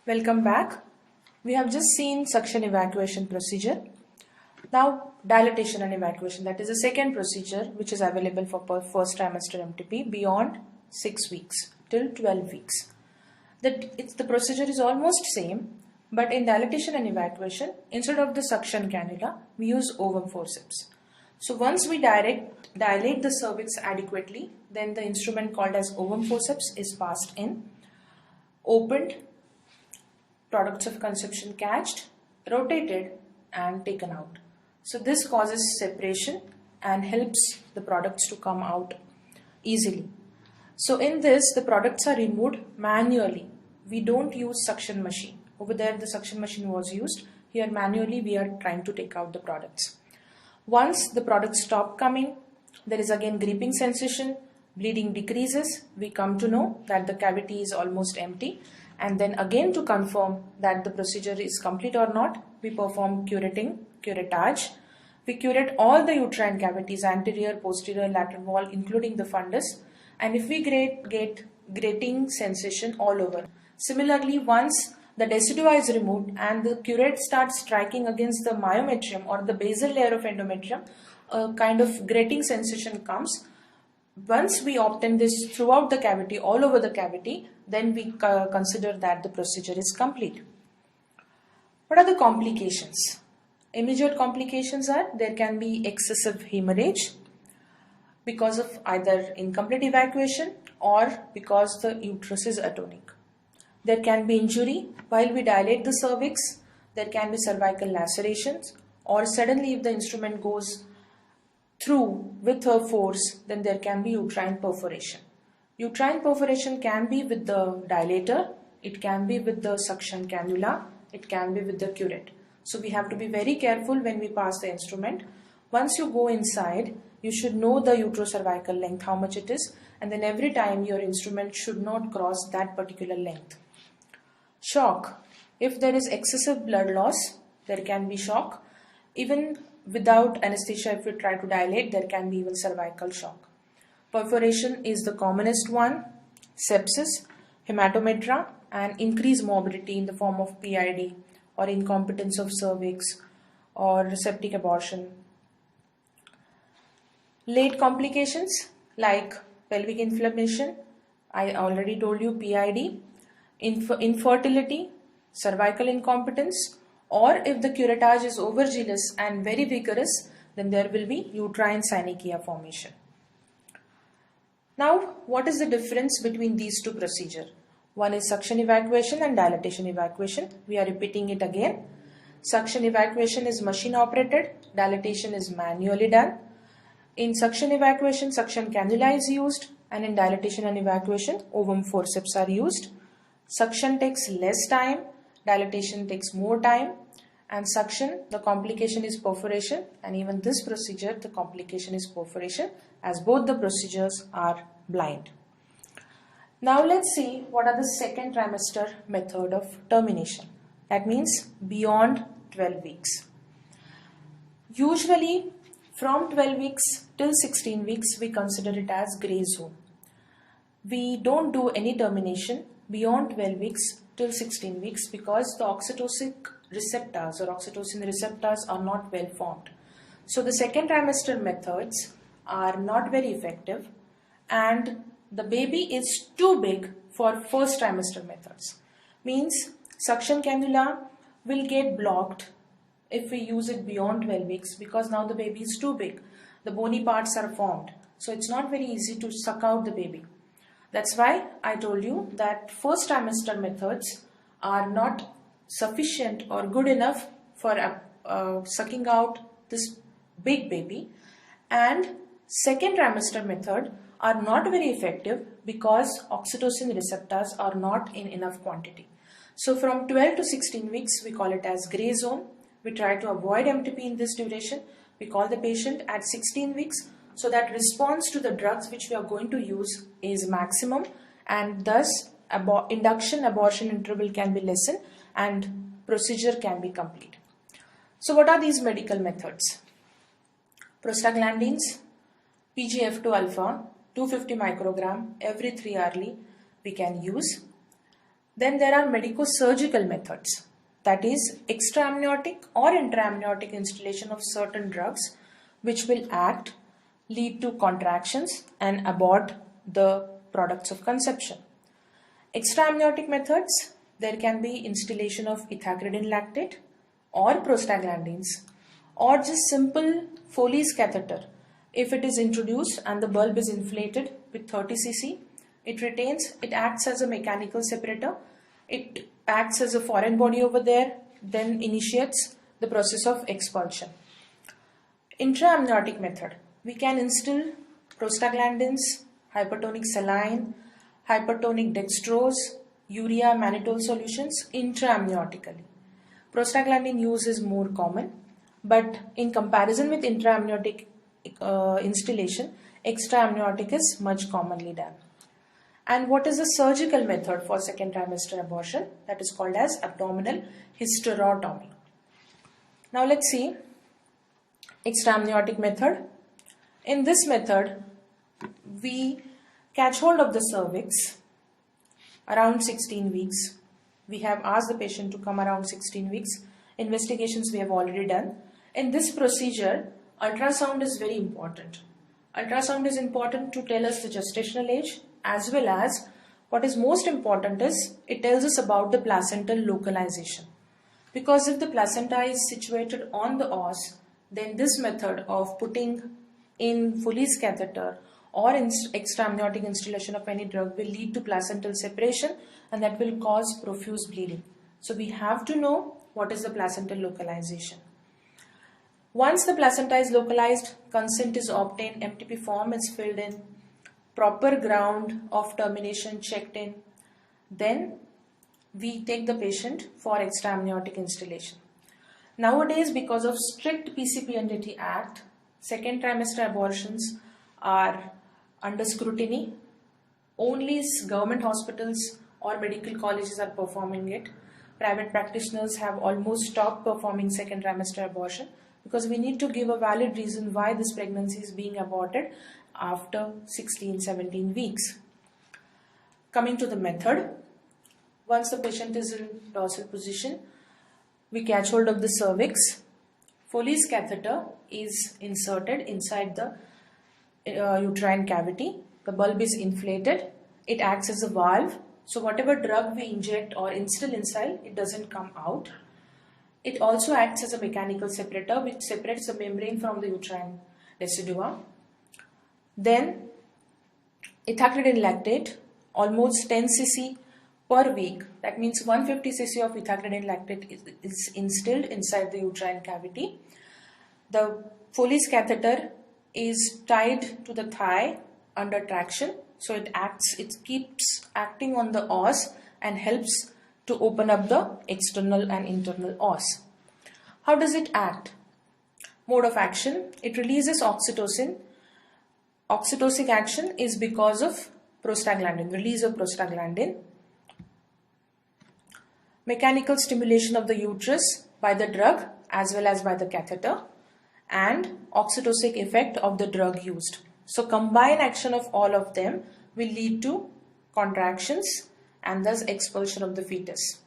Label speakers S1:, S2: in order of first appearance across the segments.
S1: Welcome back. We have just seen suction evacuation procedure. Now dilatation and evacuation, that is the second procedure which is available for first trimester MTP beyond 6 weeks till 12 weeks. The procedure is almost same, but in dilatation and evacuation, instead of the suction cannula, we use ovum forceps. So once we dilate the cervix adequately, then the instrument called as ovum forceps is passed in, opened, products of conception catched, rotated and taken out. So this causes separation and helps the products to come out easily. So in this, the products are removed manually. We don't use suction machine. Over there the suction machine was used. Here manually we are trying to take out the products. Once the products stop coming, there is again gripping sensation, bleeding decreases. We come to know that the cavity is almost empty. And then again, to confirm that the procedure is complete or not, we perform curettage. We curate all the uterine cavities, anterior, posterior, lateral wall, including the fundus. And if we get grating sensation all over. Similarly, once the decidua is removed and the curette starts striking against the myometrium or the basal layer of endometrium, a kind of grating sensation comes. Once we obtain this throughout the cavity, all over the cavity, then we consider that the procedure is complete. What are the complications? Immediate complications are there can be excessive hemorrhage because of either incomplete evacuation or because the uterus is atonic. There can be injury while we dilate the cervix. There can be cervical lacerations, or suddenly if the instrument goes through with her force, then there can be uterine perforation. Uterine perforation can be with the dilator, it can be with the suction cannula, it can be with the curette. So we have to be very careful when we pass the instrument. Once you go inside, you should know the uterocervical length, how much it is, and then every time your instrument should not cross that particular length. Shock. If there is excessive blood loss, there can be shock. Even without anesthesia, if you try to dilate, there can be even cervical shock. Perforation is the commonest one, sepsis, hematometra, and increased morbidity in the form of PID or incompetence of cervix or septic abortion. Late complications like pelvic inflammation, I already told you PID, infertility, cervical incompetence, or if the curettage is overzealous and very vigorous, then there will be uterine synechia formation. Now, what is the difference between these two procedures? One is suction evacuation and dilatation evacuation. We are repeating it again. Suction evacuation is machine operated, dilatation is manually done. In suction evacuation, suction cannula is used, and in dilatation and evacuation, ovum forceps are used. Suction takes less time, dilatation takes more time, and suction, the complication is perforation, and even this procedure, the complication is perforation, as both the procedures are blind. Now let's see what are the second trimester method of termination. That means beyond 12 weeks. Usually from 12 weeks till 16 weeks, we consider it as gray zone. We don't do any termination beyond 12 weeks till 16 weeks because the oxytocic receptors or oxytocin receptors are not well formed. So the second trimester methods are not very effective and the baby is too big for first trimester methods. Means suction cannula will get blocked if we use it beyond 12 weeks because now the baby is too big. The bony parts are formed. So it's not very easy to suck out the baby. That's why I told you that first trimester methods are not sufficient or good enough for sucking out this big baby, and second trimester method are not very effective because oxytocin receptors are not in enough quantity. So from 12 to 16 weeks we call it as gray zone. We try to avoid MTP in this duration. We call the patient at 16 weeks so that response to the drugs which we are going to use is maximum, and thus induction abortion interval can be lessened and procedure can be complete. So what are these medical methods? Prostaglandins, PGF2 alpha, 250 microgram every 3 hourly we can use. Then there are medico-surgical methods, that is extra-amniotic or intra-amniotic instillation of certain drugs which will act, lead to contractions and abort the products of conception. Extra-amniotic methods, there can be instillation of ethacridine lactate or prostaglandins or just simple Foley's catheter. If it is introduced and the bulb is inflated with 30 cc, it acts as a mechanical separator, it acts as a foreign body over there, then initiates the process of expulsion. Intra-amniotic method, we can instill prostaglandins, hypertonic saline, hypertonic dextrose, urea mannitol solutions intra-amniotically. Prostaglandin use is more common, but in comparison with intra-amniotic instillation, extra-amniotic is much commonly done. And what is the surgical method for second trimester abortion? That is called as abdominal hysterotomy. Now let's see extra-amniotic method. In this method, we catch hold of the cervix around 16 weeks. We have asked the patient to come around 16 weeks. Investigations we have already done. In this procedure, ultrasound is very important. Ultrasound is important to tell us the gestational age, as well as what is most important is it tells us about the placental localization. Because if the placenta is situated on the os, then this method of putting in Foley's catheter or extra-amniotic instillation of any drug will lead to placental separation, and that will cause profuse bleeding. So we have to know what is the placental localization. Once the placenta is localized, consent is obtained, MTP form is filled in, proper ground of termination checked in, then we take the patient for extra-amniotic instillation. Nowadays, because of strict PCPNDT Act, second trimester abortions are under scrutiny. Only government hospitals or medical colleges are performing it. Private practitioners have almost stopped performing second trimester abortion because we need to give a valid reason why this pregnancy is being aborted after 16-17 weeks. Coming to the method, once the patient is in dorsal position, we catch hold of the cervix. Foley's catheter is inserted inside the uterine cavity. The bulb is inflated. It acts as a valve. So whatever drug we inject or instill inside, it doesn't come out. It also acts as a mechanical separator which separates the membrane from the uterine residua. Then ethacridine lactate, almost 10 cc per week. That means 150 cc of ethacridine lactate is instilled inside the uterine cavity. The Foley's catheter is tied to the thigh under traction, so it keeps acting on the os and helps to open up the external and internal os. How does it act? Mode of action, it releases oxytocin. Oxytocic action is because of prostaglandin, release of prostaglandin. Mechanical stimulation of the uterus by the drug as well as by the catheter, and oxytocic effect of the drug used. So combined action of all of them will lead to contractions and thus expulsion of the fetus.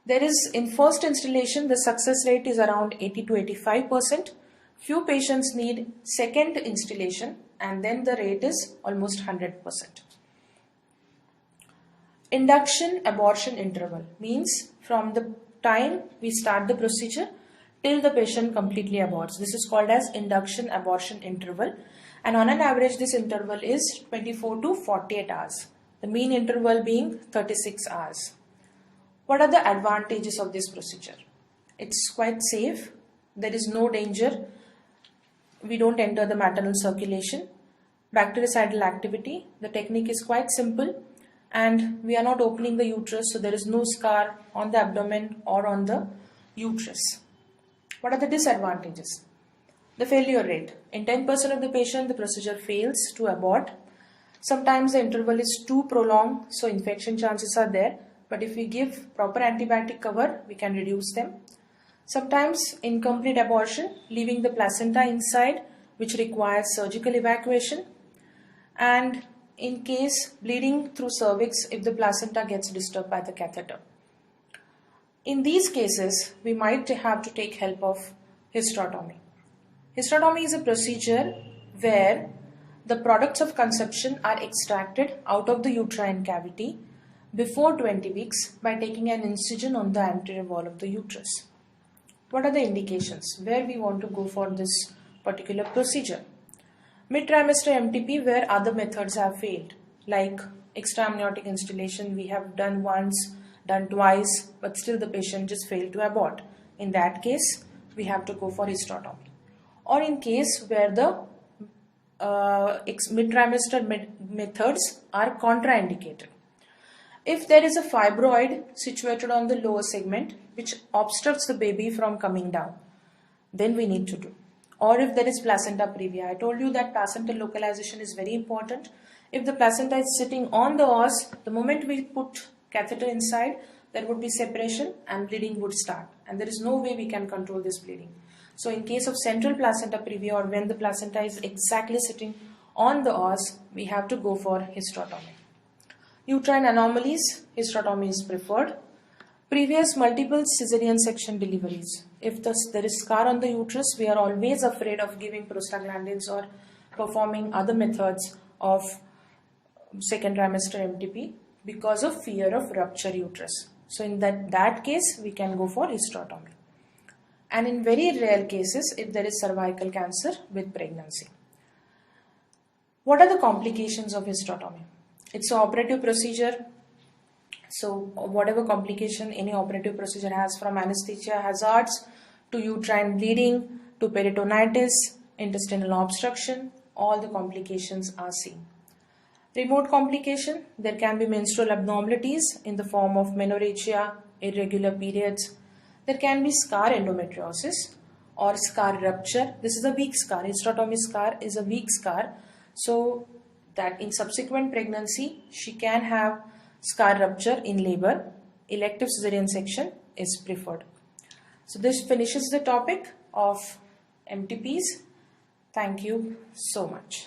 S1: There is, in first installation, the success rate is around 80 to 85%. Few patients need second installation and then the rate is almost 100%. Induction abortion interval means from the time we start the procedure till the patient completely aborts. This is called as induction abortion interval, and on an average this interval is 24 to 48 hours. The mean interval being 36 hours. What are the advantages of this procedure? It's quite safe. There is no danger. We don't enter the maternal circulation. Bactericidal activity. The technique is quite simple and we are not opening the uterus, so there is no scar on the abdomen or on the uterus. What are the disadvantages? The failure rate. In 10% of the patient, the procedure fails to abort. Sometimes the interval is too prolonged, so infection chances are there. But if we give proper antibiotic cover, we can reduce them. Sometimes incomplete abortion, leaving the placenta inside, which requires surgical evacuation. And in case bleeding through cervix if the placenta gets disturbed by the catheter. In these cases, we might have to take help of hysterotomy. Hysterotomy is a procedure where the products of conception are extracted out of the uterine cavity before 20 weeks by taking an incision on the anterior wall of the uterus. What are the indications where we want to go for this particular procedure? Mid-trimester MTP where other methods have failed, like extra-amniotic instillation we have done once, done twice, but still the patient just failed to abort. In that case, we have to go for hysterotomy. Or in case where the mid-trimester methods are contraindicated. If there is a fibroid situated on the lower segment which obstructs the baby from coming down, then we need to do. Or if there is placenta previa. I told you that placental localization is very important. If the placenta is sitting on the os, the moment we put catheter inside, there would be separation and bleeding would start. And there is no way we can control this bleeding. So in case of central placenta previa or when the placenta is exactly sitting on the os, we have to go for hysterotomy. Uterine anomalies, hysterotomy is preferred. Previous multiple cesarean section deliveries. If there is scar on the uterus, we are always afraid of giving prostaglandins or performing other methods of second trimester MTP because of fear of rupture uterus. So in that case, we can go for hysterotomy. And in very rare cases, if there is cervical cancer with pregnancy. What are the complications of hysterotomy? It's an operative procedure. So whatever complication any operative procedure has, from anesthesia hazards to uterine bleeding to peritonitis, intestinal obstruction, all the complications are seen. Remote complication, there can be menstrual abnormalities in the form of menorrhagia, irregular periods. There can be scar endometriosis or scar rupture. This is a weak scar. Hysterotomy scar is a weak scar. So that in subsequent pregnancy, she can have scar rupture in labor. Elective cesarean section is preferred. So this finishes the topic of MTPs. Thank you so much.